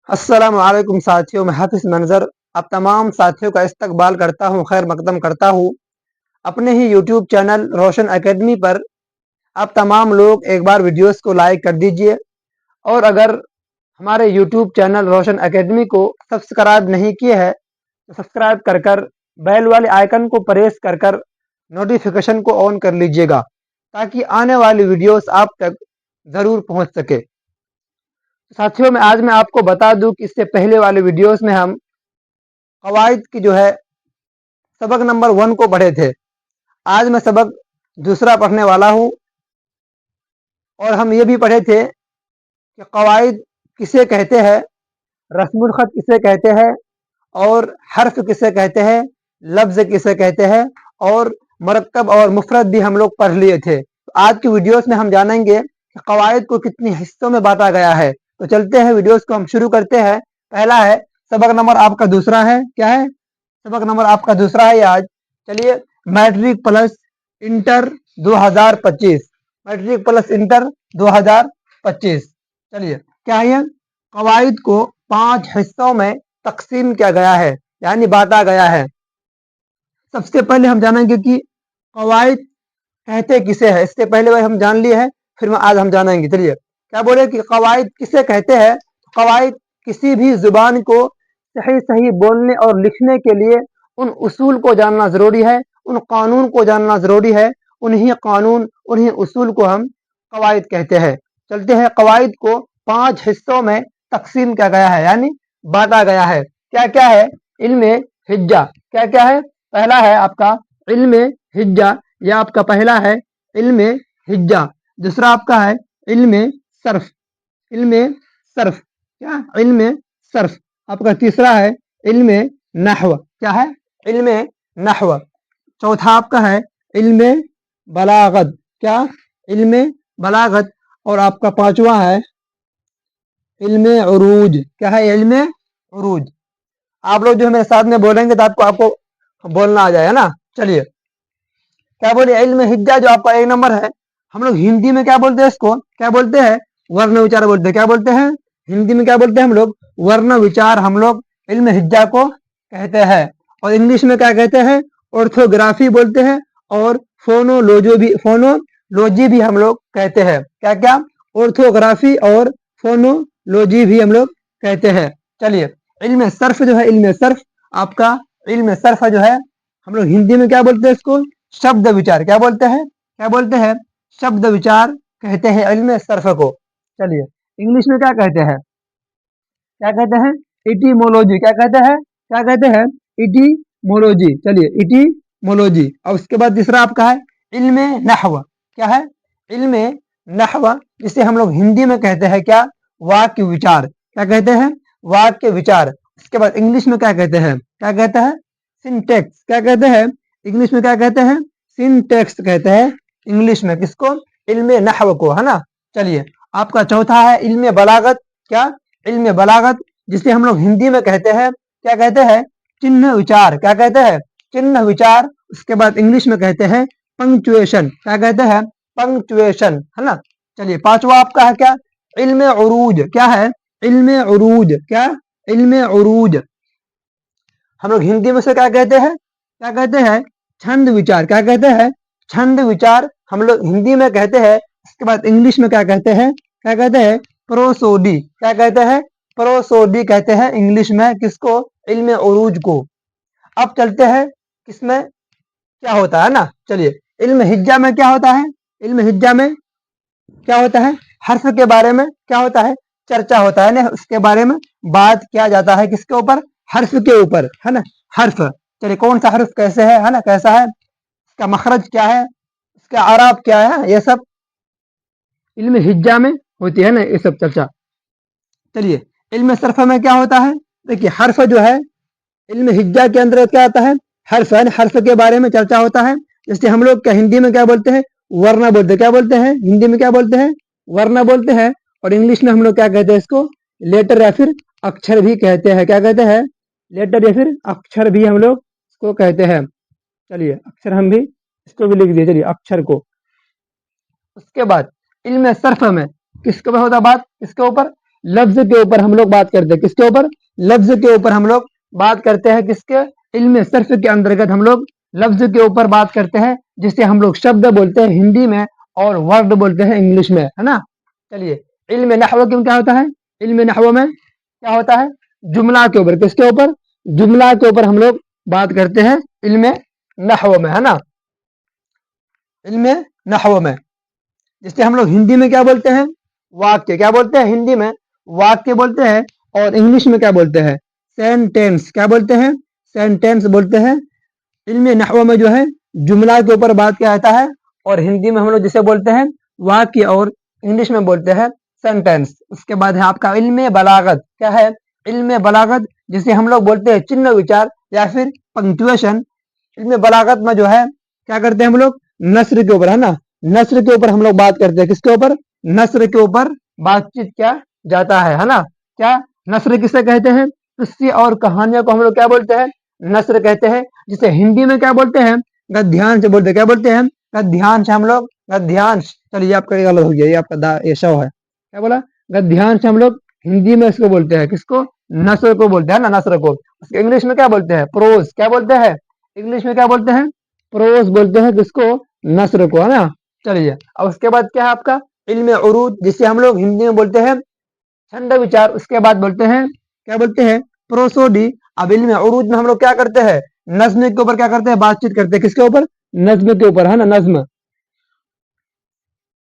السلام علیکم ساتھیوں، میں حافظ منظر آپ تمام ساتھیوں کا استقبال کرتا ہوں، خیر مقدم کرتا ہوں اپنے ہی یوٹیوب چینل روشن اکیڈمی پر۔ آپ تمام لوگ ایک بار ویڈیوز کو لائک کر دیجئے، اور اگر ہمارے یوٹیوب چینل روشن اکیڈمی کو سبسکرائب نہیں کیے ہے تو سبسکرائب کر بیل والے آئیکن کو پریس کر نوٹیفیکیشن کو آن کر لیجئے گا، تاکہ آنے والی ویڈیوز آپ تک ضرور پہنچ سکے۔ ساتھیوں، آج میں آپ کو بتا دوں کہ اس سے پہلے والے ویڈیوز میں ہم قواعد کی سبق نمبر 1 کو پڑھے تھے۔ آج میں سبق دوسرا پڑھنے والا ہوں، اور ہم یہ بھی پڑھے تھے کہ قواعد کسے کہتے ہیں، رسم الخط کسے کہتے ہیں، اور حرف کسے کہتے ہیں، لفظ کسے کہتے ہیں، اور مرکب اور مفرد بھی ہم لوگ پڑھ لیے تھے۔ آج کی ویڈیوز میں ہم جانیں گے کہ قواعد کو کتنی حصوں میں بانٹا گیا ہے۔ تو چلتے ہیں، ویڈیوز کو ہم شروع کرتے ہیں۔ پہلا ہے سبق نمبر آپ کا دوسرا ہے، کیا ہے؟ سبق نمبر آپ کا دوسرا ہے آج۔ چلیے، matric plus inter 2025، matric plus inter 2025۔ چلیے، کیا ہے؟ قواعد کو 5 حصوں میں تقسیم کیا گیا ہے، یعنی بانٹا گیا ہے۔ سب سے پہلے ہم جانیں گے کہ قواعد کہتے کسے ہیں۔ اس سے پہلے ہم جان لیے ہیں، پھر آج ہم جانیں گے۔ چلیے، کیا بولے کہ قواعد کسے کہتے ہیں؟ قواعد کسی بھی زبان کو صحیح بولنے اور لکھنے کے لیے ان اصول کو جاننا ضروری ہے، ان قانون کو جاننا ضروری ہے۔ انہی قانون، انہی اصول کو ہم قواعد کہتے ہیں۔ چلتے ہیں، قواعد کو 5 حصوں میں تقسیم کیا گیا ہے، یعنی بانٹا گیا ہے۔ کیا کیا ہے؟ علم حجہ، کیا کیا ہے؟ پہلا ہے آپ کا علم حجہ، یہ آپ کا پہلا ہے علم حجہ۔ دوسرا آپ کا ہے علم صرف، علم صرف، کیا؟ علم صرف۔ آپ کا تیسرا ہے علم نحو، کیا ہے؟ علم نحو۔ چوتھا آپ کا ہے علم بلاغت، کیا؟ علم بلاغت۔ اور آپ کا 5واں ہے علم عروج، کیا ہے؟ علم عروج۔ آپ لوگ جو میرے ساتھ میں بولیں گے تو آپ کو بولنا آ جائے گا نا۔ چلیے، کیا بولے؟ علم حجہ جو آپ کا 1 نمبر ہے، ہم لوگ ہندی میں کیا بولتے ہیں؟ اس کو کیا بولتے ہیں؟ ورن وچار بولتے ہیں۔ کیا بولتے ہیں ہندی میں؟ کیا بولتے ہیں ہم لوگ؟ ورن وچار ہم لوگ علم حجہ کو کہتے ہیں۔ اور انگلش میں کیا کہتے ہیں؟ آرتھوگرافی بولتے ہیں، اور فونولوجی بھی ہم لوگ کہتے ہیں۔ کیا کیا؟ آرتھوگرافی اور فونولوجی بھی ہم لوگ کہتے ہیں۔ چلیے، علم صرف جو ہے، علم صرف آپ کا علم صرف جو ہے، ہم لوگ ہندی میں کیا بولتے ہیں؟ اس کو شبد وچار، کیا بولتے ہیں؟ کیا بولتے ہیں؟ شبد وچار کہتے ہیں علم صرف کو۔ چلیے، انگلش میں کیا کہتے ہیں؟ کیا کہتے ہیں؟ ایٹیمولوجی، کیا کہتے ہیں؟ کیا کہتے ہیں؟ ایٹیمولوجی۔ چلیے، ایٹیمولوجی۔ اور اس کے بعد تیسرا آپ کا ہے علم نحو، کیا ہے؟ علم نحو، جسے ہم لوگ ہندی میں کہتے ہیں کیا؟ واکیہ وچار، کیا کہتے ہیں؟ واکیہ وچار۔ اس کے بعد انگلش میں کیا کہتے ہیں؟ کیا کہتے ہیں؟ سنٹیکس، کیا کہتے ہیں؟ انگلش میں کیا کہتے ہیں؟ سنٹیکس کہتے ہیں انگلش میں، کس کو؟ علم نحو کو، ہے نا۔ چلیے، آپ کا چوتھا ہے علم بلاغت، کیا؟ علم بلاغت، جسے ہم لوگ ہندی میں کہتے ہیں، کیا کہتے ہیں؟ چنہ وچار، کیا کہتے ہیں؟ چنہ وچار۔ اس کے بعد انگلش میں کہتے ہیں پنکچویشن، کیا کہتے ہیں؟ پنکچویشن، ہے نا۔ چلیے، 5واں آپ کا ہے کیا؟ علم عروج، کیا ہے؟ علم عروج، کیا؟ علم عروج۔ ہم لوگ ہندی میں سے کیا کہتے ہیں؟ کیا کہتے ہیں؟ چھند وچار، کیا کہتے ہیں؟ چھند وچار ہم لوگ ہندی میں کہتے ہیں۔ اس کے بعد انگلش میں کیا کہتے ہیں؟ کیا کہتے ہیں؟ پروسوڈی، کیا کہتے ہیں؟ پروسوڈی کہتے ہیں انگلش میں، کس کو؟ علم عروج کو۔ اب چلتے ہیں کس میں کیا ہوتا ہے نا۔ چلیے، علم حجہ میں کیا ہوتا ہے؟ علم حجہ میں کیا ہوتا ہے؟ حرف کے بارے میں کیا ہوتا ہے؟ چرچا ہوتا ہے نا، اس کے بارے میں بات کیا جاتا ہے، کس کے اوپر؟ حرف کے اوپر، ہے نا۔ حرف، چلیے، کون سا حرف کیسے ہے نا، کیسا ہے، اس کا مخرج کیا ہے، اس کا اعراب کیا ہے، یہ سب علم حجہ میں ہوتی ہے نا، یہ سب چرچا۔ چلیے، علم صرف میں کیا ہوتا ہے؟ دیکھیے، حرف جو ہے علم حجہ کے اندر کیا آتا ہے؟ حرف، یعنی حرف کے بارے میں چرچا ہوتا ہے۔ جیسے ہم لوگ ہندی میں کیا بولتے ہیں؟ ورنہ بولتے ہیں۔ کیا بولتے ہیں ہندی میں؟ کیا بولتے ہیں؟ ورنہ بولتے ہیں۔ اور انگلش میں ہم لوگ کیا کہتے ہیں اس کو؟ لیٹر یا پھر اکچھر بھی کہتے ہیں۔ کیا کہتے ہیں؟ لیٹر یا پھر اکچھر بھی ہم لوگ اس کو کہتے ہیں۔ چلیے، اکثر ہم بھی اس کو بھی لکھ دیے، چلیے، اکچھر کو۔ اس کے بعد علم صرف میں کس کے اوپر ہوتا بات؟ اس کے اوپر लफ्ज के ऊपर हम लोग बात करते हैं, किसके ऊपर? लफ्ज के ऊपर हम लोग बात करते हैं, किसके? इल्म सर्फ के अंतर्गत हम लोग लफ्ज के ऊपर बात करते हैं, जिसे हम लोग शब्द बोलते हैं हिंदी में और वर्ड बोलते हैं इंग्लिश में, है ना। चलिए, इल्म नहव क्यों क्या होता है? इल्म नहव में क्या होता है? जुमला के ऊपर, किसके ऊपर? जुमला के ऊपर हम लोग बात करते हैं इल्म नहव में, है ना। इल्म नहव में, जिससे हम लोग हिंदी में क्या बोलते हैं? वाक्य। क्या बोलते हैं? हिंदी में वाक्य बोलते हैं, और इंग्लिश में क्या बोलते हैं? सेंटेंस। क्या बोलते हैं? सेंटेंस बोलते हैं। इल्म नहव में जो है जुमला के ऊपर बात किया जाता है, और हिंदी में हम लोग जिसे बोलते हैं वाक्य, और इंग्लिश में बोलते हैं सेंटेंस। उसके बाद है आपका इल्म बलागत। क्या है? इल्म बलागत, जिसे हम लोग बोलते हैं चिन्ह विचार या फिर पंक्चुएशन। इल्म बलागत में जो है क्या करते हैं हम लोग? नस्र के ऊपर, है ना। नस्र के ऊपर हम लोग बात करते हैं, किसके ऊपर? नस्र के ऊपर बातचीत किया जाता है ना। क्या? नस्र किसे कहते हैं? किस्से और कहानियों को हम लोग क्या बोलते हैं? नस्र कहते हैं। जिसे हिंदी में क्या बोलते हैं? गद्यांश बोलते हैं। क्या बोलते हैं? गद्यांश। हम लोग गद्यांश। चलिए, आपका गलत हो गया, ये आपका ये शव है। क्या बोला? गद्यांश हम लोग हिंदी में इसको बोलते हैं, किसको? नस्र को बोलते हैं ना, नस्र को। उसके इंग्लिश में क्या बोलते हैं? प्रोज। क्या बोलते हैं? इंग्लिश में क्या बोलते हैं? प्रोज बोलते हैं, किसको? नस्र को, है ना। चलिए, अब उसके बाद क्या है आपका? इल्म उरूद, जिसे हम लोग हिंदी में बोलते हैं छंद विचार। उसके बाद बोलते हैं, क्या बोलते हैं? प्रोसोडी। अब इल्म उरूद में हम लोग क्या करते हैं? नज्म के ऊपर क्या करते हैं? बातचीत करते हैं, किसके ऊपर? नज्म के ऊपर, है ना। नज्म,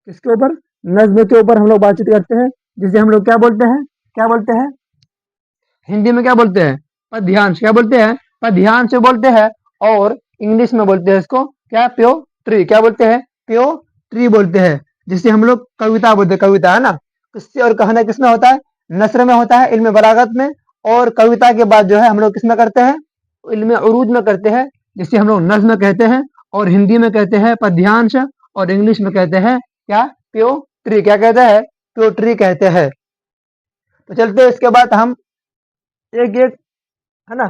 किसके ऊपर? नज्म के ऊपर हम लोग बातचीत करते हैं, जिसे हम लोग क्या बोलते हैं? क्या बोलते हैं? हिंदी में क्या बोलते हैं? पद्यांश। क्या बोलते हैं? पद्यांश बोलते हैं, और इंग्लिश में बोलते हैं इसको क्या? पोएट्री। क्या बोलते हैं? पोएट्री बोलते हैं, जिसे हम लोग कविता बोलते हैं, कविता, है ना। किससे और कहना किसमें होता है? नस्र में होता है, इल्म बलागत में। और कविता के बाद जो है हम लोग किसमें करते हैं? इल्म उरूज में करते हैं, जिसे हम लोग नज्म कहते हैं, और हिंदी में कहते हैं पद्यांश, और इंग्लिश में कहते हैं क्या? पोएट्री। क्या कहते हैं? पोएट्री कहते हैं। तो चलते हैं, इसके बाद हम एक एक, है ना,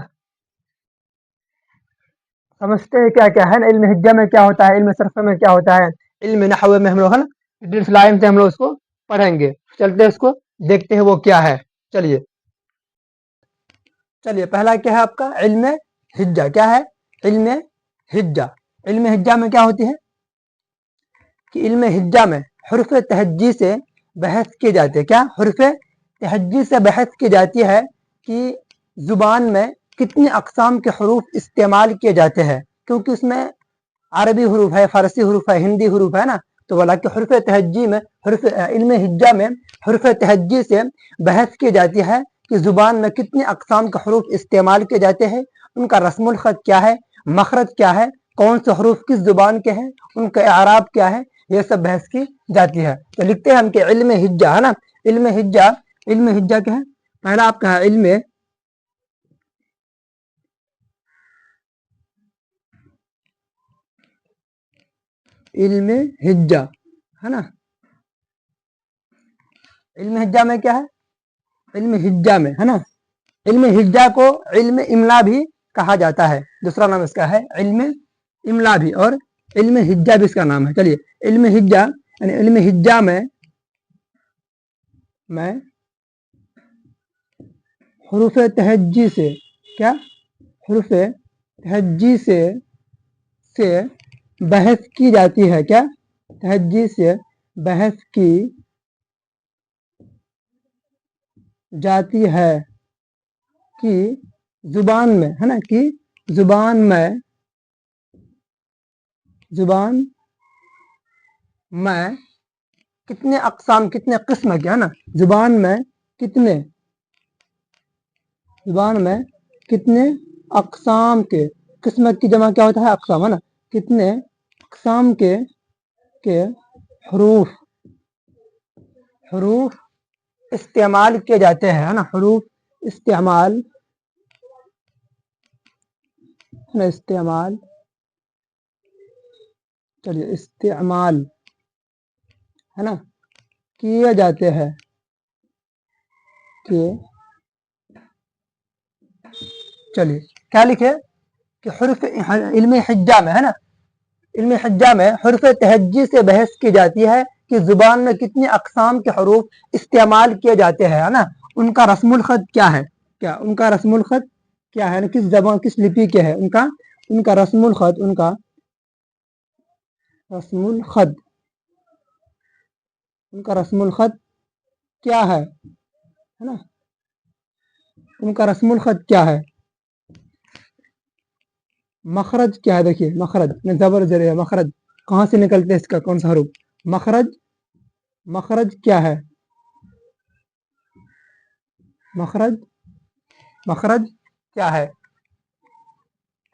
समझते हैं क्या क्या है ना। इल्म हिज्जा में क्या होता है, इल्म सरफ में क्या होता है, इल्म नहव में हम लोग, है ना, डिटेल्स लाइन से हम लोग उसको पढ़ेंगे। चलते हैं, इसको देखते हैं वो क्या है। चलिए, चलिए, पहला क्या है आपका? इल्म हिज्जा। क्या है? इल्म हिज्जा। इल्म हिज्जा में क्या होती है कि इल्म हिज्जा में हुर्फ तहज्जी से बहस की जाती है। क्या? हुर्फ तहज्जी से बहस की जाती है कि ज़ुबान में कितनी अक़साम के हरूफ इस्तेमाल किए जाते हैं, क्योंकि उसमें अरबी हरूफ है, फ़ारसी हरूफ है, हिंदी हरूफ है ना। तो बोला कि हुर्फ तहज्जी में, हुर्फ इल्म हिज्जा में हुर्फ तहज्जी से बहस की जाती है कि ज़ुबान में कितनी अक़साम के हरूफ इस्तेमाल किए जाते हैं, उनका रस्मुल ख़त क्या है, मखरज क्या है, कौन से हरूफ किस ज़ुबान के हैं, उनका आराब क्या है, ये सब बहस की जाती है। तो लिखते हैं हम कि इल्म हिज्जा, है ना। इल्म हिज्जा, इल्म हिज्जा क्या है? पहला आपका है इल्म इल्म हिज्जा, है ना। इल्म हिज्जा में क्या है? इल्म हिज्जा में, है ना, इल्म हिज्जा को इल्म इमला भी कहा जाता है। दूसरा नाम इसका है इल्म इमला भी, और इल्म हिज्जा भी इसका नाम है। चलिए, इल्म हिज्जा यानी इल्म हिज्जा में हुरूफ तहज्जी से, क्या? हुरूफ तहज्जी से बहस की जाती है। क्या? तहज्जी से बहस की जाती है कि ज़ुबान में, है ना, कि ज़ुबान में कितने अक़साम, कितने किस्म के, है ना, ज़ुबान में कितने अक़साम के, किस्म की जमा क्या होता है? अक़साम, है ना। कितने अक़साम के हरूफ इस्तेमाल किए जाते हैं, है ना। हरूफ इस्तेमाल, है ना, इस्तेमाल, चलिए, इस्तेमाल, है ना, किए जाते हैं, कि चलिए क्या लिखे कि हुर्फ इल्म हिज्जा में, है ना, इल्म हिज्जा में हुर्फ तहज्जी से बहस की जाती है کہ زبان میں کتنی اقسام کے حروف استعمال کیے جاتے ہیں، ہے نا، ان کا رسم الخط کیا ہے، کیا ان کا رسم الخط کیا ہے، کس زبان کس لپی کے ہے، ان کا رسم الخط، ان کا رسم الخط، ان کا رسم الخط کیا ہے نا، ان کا رسم الخط کیا ہے، مخرج کیا ہے، دیکھیے مخرج میں زبر زیر ہے، مخرج کہاں سے نکلتے ہیں، اس کا کون سا حروف، مخرج کیا ہے، مخرج کیا ہے،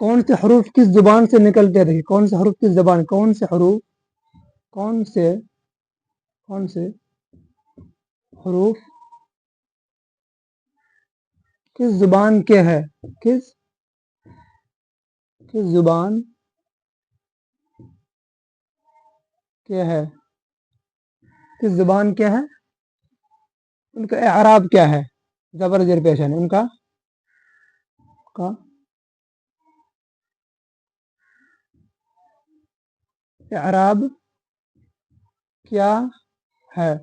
کون سے حروف کس زبان سے نکلتے ہیں، دیکھیے کون سے حروف کس زبان، کون سے حروف کس زبان کے ہے، کس زبان کے ہے، کس زبان کے ہے، ان کا اعراب کیا ہے، زبر زیر پیش ہے، ان کا اعراب کیا ہے،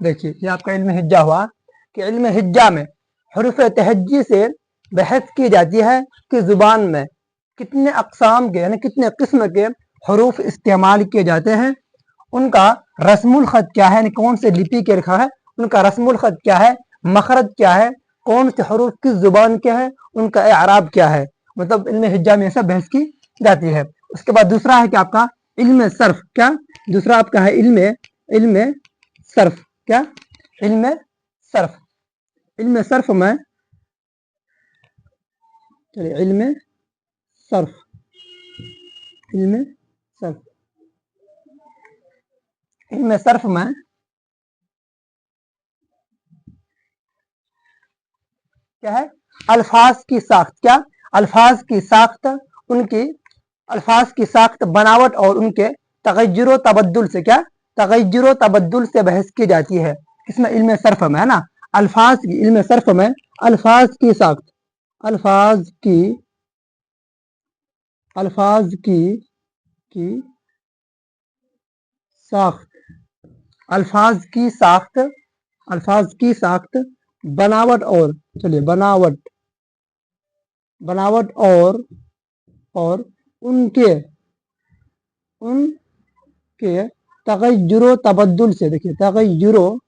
دیکھیے یہ آپ کا علم حجہ ہوا کہ علم حجہ میں حروف تہجی سے بحث کی جاتی ہے کہ زبان میں کتنے اقسام کے یعنی کتنے قسم کے حروف استعمال کیے جاتے ہیں، ان کا رسم الخط کیا ہے، یعنی کون سے لپی کے لکھا ہے، ان کا رسم الخط کیا ہے، مخرج کیا ہے، کون سے حروف کس زبان کے ہیں، ان کا اعراب کیا ہے، مطلب علم حجہ میں ایسا بحث کی جاتی ہے۔ اس کے بعد دوسرا ہے کہ آپ کا علم صرف، کیا دوسرا آپ کا ہے علم صرف، کیا علم صرف میں چلیے علم صرف میں کیا ہے، الفاظ کی ساخت، کیا الفاظ کی ساخت، ان کی الفاظ کی ساخت، بناوٹ اور ان کے تغیر و تبدل سے، کیا تغیر و تبدل سے بحث کی جاتی ہے، اس میں علم صرف میں، ہے نا، الفاظ کی علم صرف میں الفاظ کی ساخت، الفاظ کی ساخت، بناوٹ اور چلیے بناوٹ اور ان کے تغیر و تبدل سے، دیکھیے تغیر و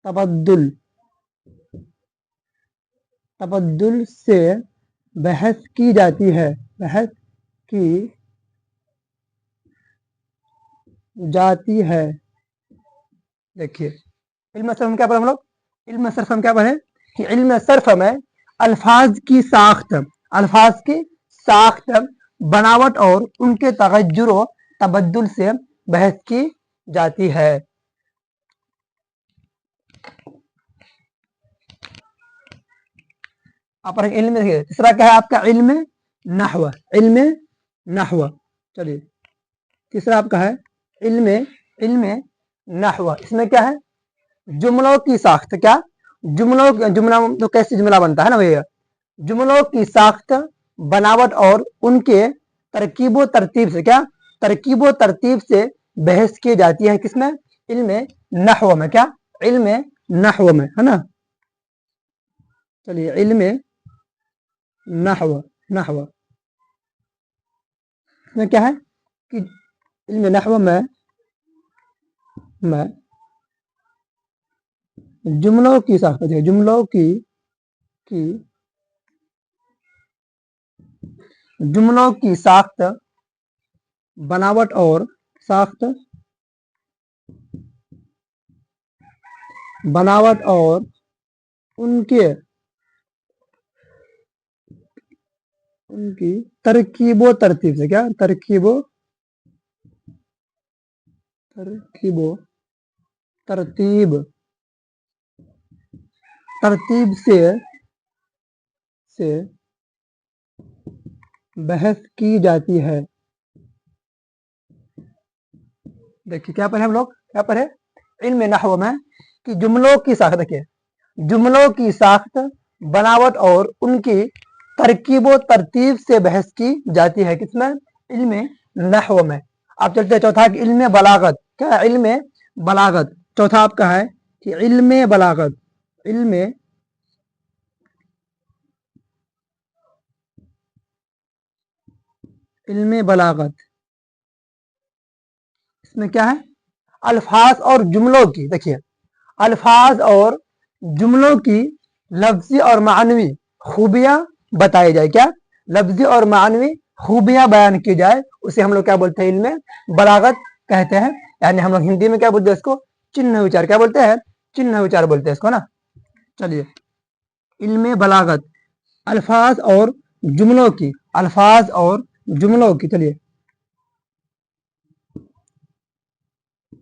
تبدل سے بحث کی جاتی ہے، دیکھیے علم صرف میں کیا پڑھے ہم لوگ، علم صرف ہم کیا پڑھے کہ علم صرف میں الفاظ کی ساخت، بناوٹ اور ان کے تغیر و تبدل سے بحث کی جاتی ہے۔ آپ علم تیسرا کیا ہے آپ کا علم نحو، چلیے تیسرا آپ کا ہے علم نحو، اس میں کیا ہے جملوں کی ساخت، کیا جملہ تو کیسے جملہ بنتا ہے نا بھیا، جملوں کی ساخت، بناوٹ اور ان کے ترکیب و ترتیب سے، کیا ترکیب و ترتیب سے بحث کی جاتی ہے، کس میں علم نحو میں، کیا علم نحو میں، ہے نا، چلیے علم نحو میں کیا ہے کہ علم نحو میں جملوں کی ساخت، جملوں کی ساخت، بناوٹ اور ان کی ترکیب و ترتیب سے، کیا ترکیب و ترتیب سے بحث کی جاتی ہے، دیکھیے کیا پڑھے ہم لوگ، کیا پڑھے علم نحو میں کہ جملوں کی ساخت، دیکھیے جملوں کی ساخت، بناوٹ اور ان کی ترکیب و ترتیب سے بحث کی جاتی ہے، کس میں علم نحو میں، आप चलते हैं चौथा कि इल्म बलागत। क्या है? इल्म बलागत। चौथा आपका है कि इल्म बलागत। इल्म बलागत, इसमें क्या है? अल्फाज और जुमलों की, देखिए अल्फाज और जुमलों की लफ्जी और मानवी खूबियां बताई जाए। क्या? लफ्जी और मानवी खूबियां बयान की जाए, उसे हम लोग क्या बोलते हैं? इल्म बलागत कहते हैं। यानी हम लोग हिंदी में क्या बोलते हैं इसको? चिन्ह विचार। क्या बोलते हैं? चिन्ह विचार बोलते हैं इसको ना। चलिए, इल्म बलागत, अल्फाज और जुमलों की, अल्फाज और जुमलों की, चलिए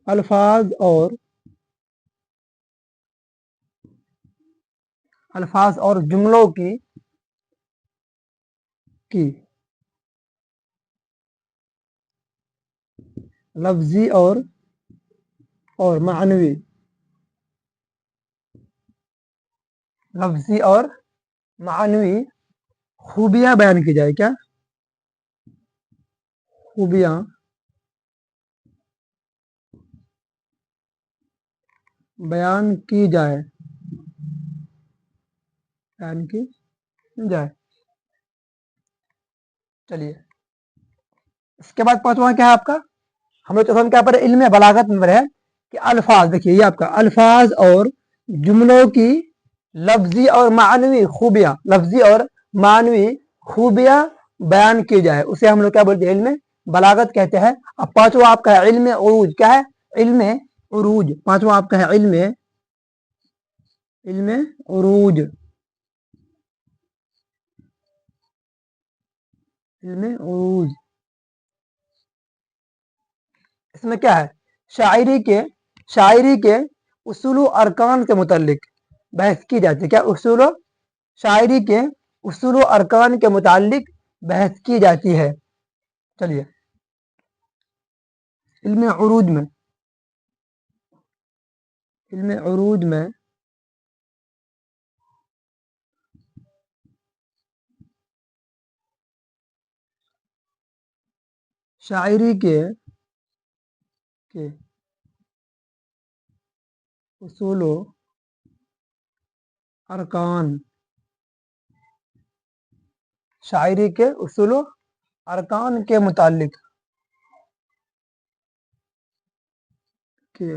अल्फाज और जुमलों की लफ्जी और मानवी, लफ्जी और मानवी खूबियां बयान की जाए। क्या? खूबियां बयान की जाए, बयान की जाए। चलिए, इसके बाद पांचवा क्या है आपका? हम लोग चौथा में क्या पढ़े? इल्म बलागत में पढ़े कि अल्फाज, देखिए ये आपका अल्फाज और जुमलों की लफ्जी और मानवी खूबियां, लफ्जी और मानवी खूबियां बयान की जाए, उसे हम लोग क्या बोलते हैं? इल्म बलागत कहते हैं। अब पांचवा आपका है इल्म उरूज। क्या है? इल्म उरूज। पांचवा आपका है इल्म उरूज। इल्म उरूज, इसमें क्या है? शायरी के उसूल व अरकान के मुतालिक बहस की जाती है। क्या? शायरी के उसूल व अरकान के मुतालिक बहस की जाती है। चलिए, इल्म उरूज में शायरी के उसूल व अरकान, शायरी के उसूल व अरकान के मुतालिक के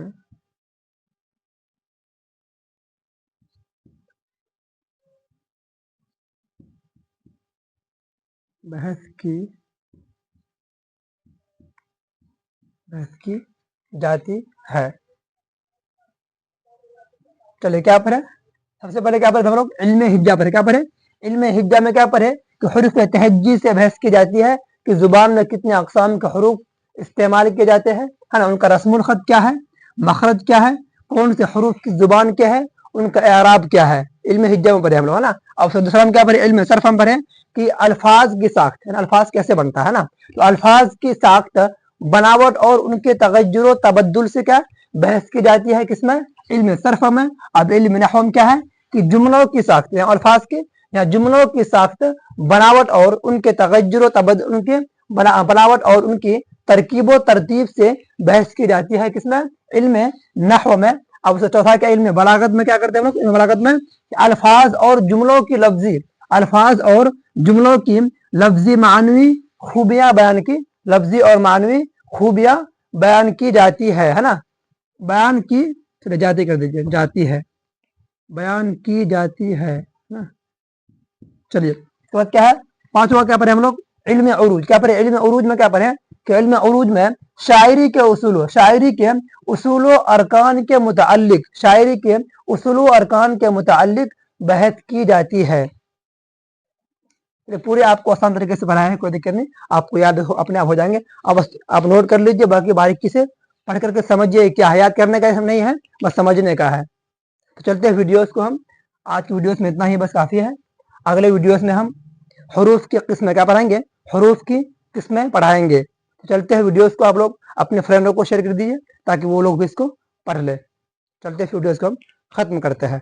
बहस की जाती है। चलिए, क्या पढ़े? सबसे पहले क्या पढ़े हम लोग? इल्म हिज्जा पढ़े। क्या पढ़े? इल्म हिज्जा में क्या पढ़े कि हुरूफ तहज्जी से बहस की जाती है कि जुबान में कितने अकसाम के हुरूफ इस्तेमाल किए जाते हैं, है ना, उनका रस्मुल खत क्या है, मखरज क्या है, कौन से हुरूफ की जुबान क्या है, उनका एराब क्या है, इल्म हिज्जा में पढ़े हम लोग, है ना। अब फिर दूसरा हम क्या पढ़े? इल्म सर्फ हम पढ़े कि अल्फाज की साख्त, है ना, अल्फाज कैसे बनता है ना। तो अल्फाज की साख्त, बनावट और उनके तगज्जुर तबद्दुल से क्या बहस की जाती है, किसमें? इल्म सर्फ में। अब इल्म नहव में क्या है कि जुमलों की साख्त, या अल्फाज के या जुमलों की साख्त, बनावट और उनके तगज्जुर तबद्दुल, उनके बनावट और उनकी तरकीब व तरतीब से बहस की जाती है, किसमें? इल्म नहव में। अब उससे चौथा क्या? इल्म बलागत में क्या करते हैं हम लोग? इल्म बलागत में अल्फाज और जुमलों की लफ्जी, अल्फाज और जुमलों की लफ्जी मानवी खूबियां बयान की, लफ्जी और मानवी खूबियां बयान की जाती है ना। बयान की, चलिए जाती कर दीजिए, जाती है, बयान की जाती है ना। चलिए, इसके बाद क्या है? पांचवा क्या पढ़े हम लोग? इल्म उरूज। क्या पढ़े? इल्म उरूज में क्या पढ़े कि इल्म उरूज में शायरी के उसूल अरकान के मुतालिक, शायरी के उसूल अरकान के मुतालिक बहस की जाती है। पूरे आपको आसान तरीके से पढ़ाए हैं, कोई दिक्कत नहीं, आपको याद अपने आप हो जाएंगे। अब बस आप नोट कर लीजिए, बाकी बारीकी से पढ़ करके समझिए, क्या है, याद करने का नहीं है, बस समझने का है। तो चलते हैं वीडियोस को, हम आज की वीडियोस में इतना ही बस काफ़ी है। अगले वीडियोस में हम हरूफ की किस्में क्या पढ़ाएंगे? हरूफ की किस्में पढ़ाएंगे। तो चलते हैं वीडियोस को आप लोग अपने फ्रेंडों को शेयर कर दीजिए ताकि वो लोग भी इसको पढ़ ले। चलते हैं वीडियोस को हम खत्म करते हैं।